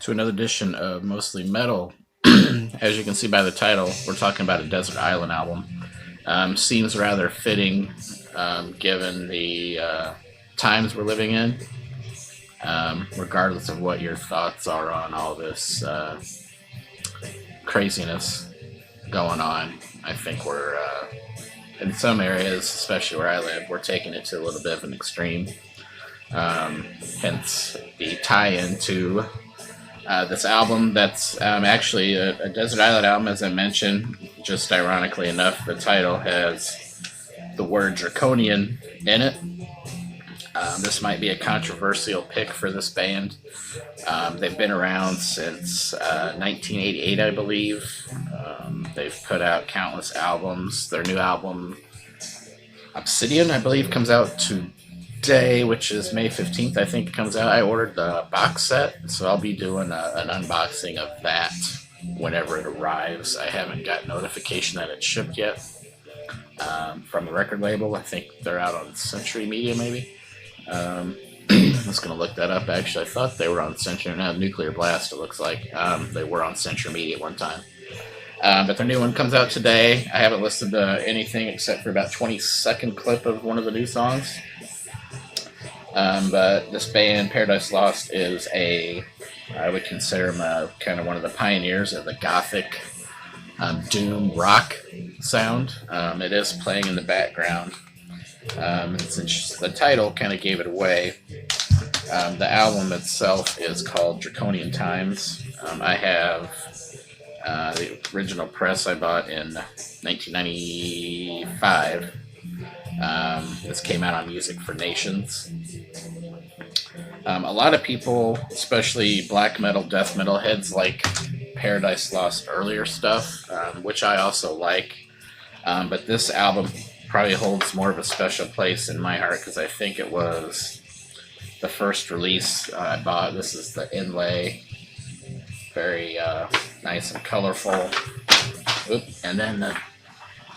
to another edition of Mostly Metal. As you can see by the title, we're talking about a desert island album. Seems rather fitting given the times we're living in, regardless of what your thoughts are on all this craziness going on. I think we're, in some areas, especially where I live, we're taking it to a little bit of an extreme. Hence the tie-in to this album that's actually a Desert Island album, as I mentioned. Just ironically enough, the title has the word Draconian in it. This might be a controversial pick for this band. They've been around since 1988, I believe. They've put out countless albums. Their new album, Obsidian, I believe, comes out today, which is May 15th, I think it comes out. I ordered the box set, so I'll be doing an unboxing of that whenever it arrives. I haven't got notification that it's shipped yet from the record label. I think they're out on Century Media, maybe. I was going to look that up, actually. I thought they were on Century, now Nuclear Blast, it looks like. They were on Century Media at one time. But their new one comes out today. I haven't listened to anything except for about 20-second clip of one of the new songs. But this band, Paradise Lost, is I would consider them kind of one of the pioneers of the gothic doom rock sound. It is playing in the background. Since the title kind of gave it away, the album itself is called Draconian Times. I have the original press I bought in 1995. This came out on Music for Nations. A lot of people, especially black metal, death metal heads, like Paradise Lost earlier stuff, which I also like. But this album probably holds more of a special place in my heart because I think it was the first release I bought. This is the inlay. Very nice and colorful. Oop. And then the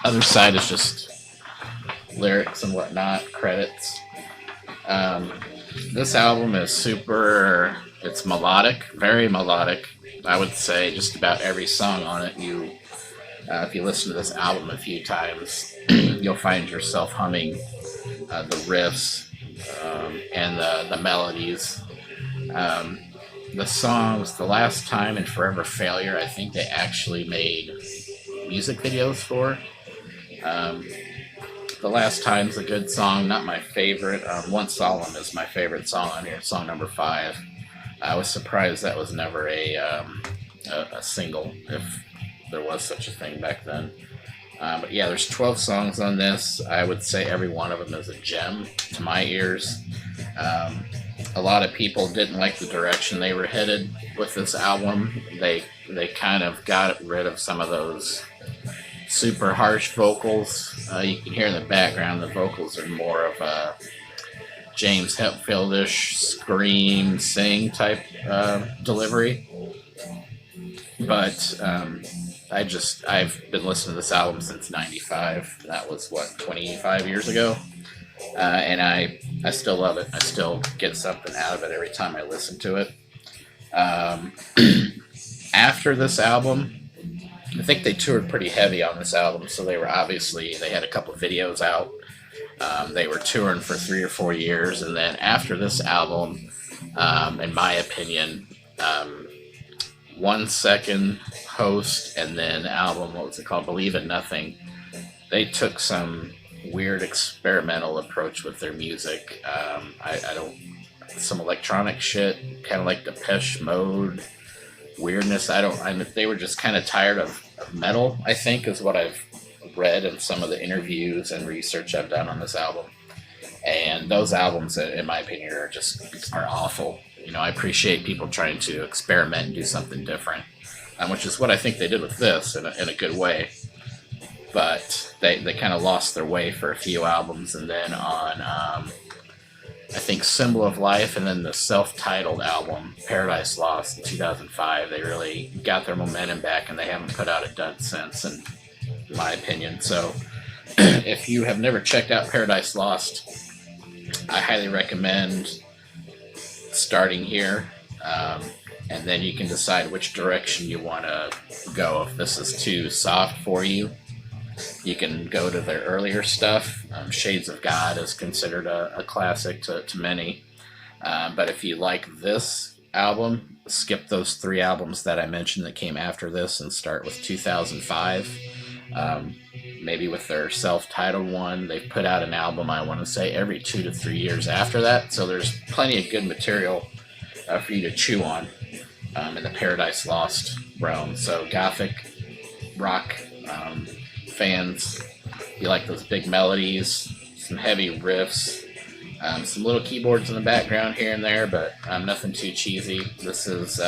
other side is just lyrics and whatnot, credits. This album is it's melodic, very melodic. I would say just about every song on it, if you listen to this album a few times, you'll find yourself humming the riffs and the melodies. The songs, The Last Time and Forever Failure, I think they actually made music videos for. The Last Time's a good song, not my favorite. Once Solemn is my favorite song on here, song number 5. I was surprised that was never a single, if there was such a thing back then. But yeah, there's 12 songs on this. I would say every one of them is a gem to my ears. A lot of people didn't like the direction they were headed with this album. They kind of got rid of some of those super harsh vocals. You can hear in the background the vocals are more of a James Hetfield-ish scream, sing type delivery. But I've been listening to this album since 95. That was 25 years ago. And I still love it. I still get something out of it every time I listen to it. After this album, I think they toured pretty heavy on this album, so they had a couple of videos out. They were touring for 3 or 4 years, and then after this album, in my opinion, 1 Second, Host, and then album, what was it called, Believe in Nothing, they took some weird experimental approach with their music. Some electronic shit, kind of like Depeche Mode weirdness. They were just kind of tired of metal, I think, is what I've read in some of the interviews and research I've done on this album. And those albums, in my opinion, are awful. I appreciate people trying to experiment and do something different, which is what I think they did with this in a good way. But they kind of lost their way for a few albums, and then on I think Symbol of Life, and then the self-titled album Paradise Lost in 2005, they really got their momentum back, and they haven't put out a dud since, in my opinion. So if you have never checked out Paradise Lost, I highly recommend starting here. and then you can decide which direction you want to go. If this is too soft for you, you can go to their earlier stuff. Shades of God is considered a classic to many. But if you like this album, skip those 3 albums that I mentioned that came after this and start with 2005. Maybe with their self-titled one. They've put out an album, I want to say, every 2 to 3 years after that. So there's plenty of good material for you to chew on in the Paradise Lost realm. So Gothic rock fans, you like those big melodies, some heavy riffs, some little keyboards in the background here and there, but nothing too cheesy. This is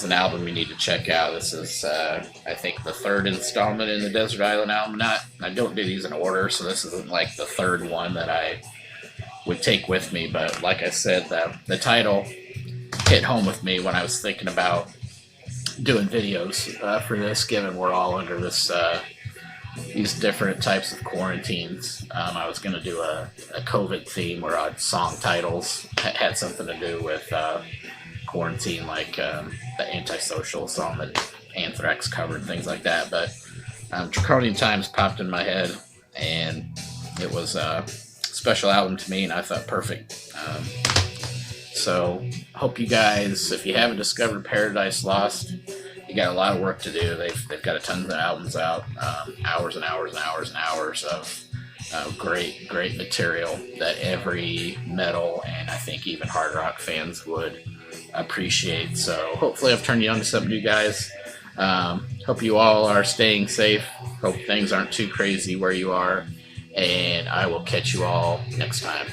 an album you need to check out. This is, I think, the 3rd installment in the Desert Island album. I don't do these in order, so this isn't like the 3rd one that I would take with me, but like I said, the title hit home with me when I was thinking about doing videos for this, given we're all under this these different types of quarantines. I was going to do a COVID theme where song titles had something to do with quarantine, like the Antisocial song that Anthrax covered, things like that. But Draconian Times popped in my head, and it was a special album to me, and I thought perfect. So hope you guys, if you haven't discovered Paradise Lost, you got a lot of work to do. They've got a ton of albums out, hours and hours and hours and hours of great material that every metal and I think even hard rock fans would appreciate. So hopefully I've turned you on to something, you guys. Hope you all are staying safe. Hope things aren't too crazy where you are, and I will catch you all next time.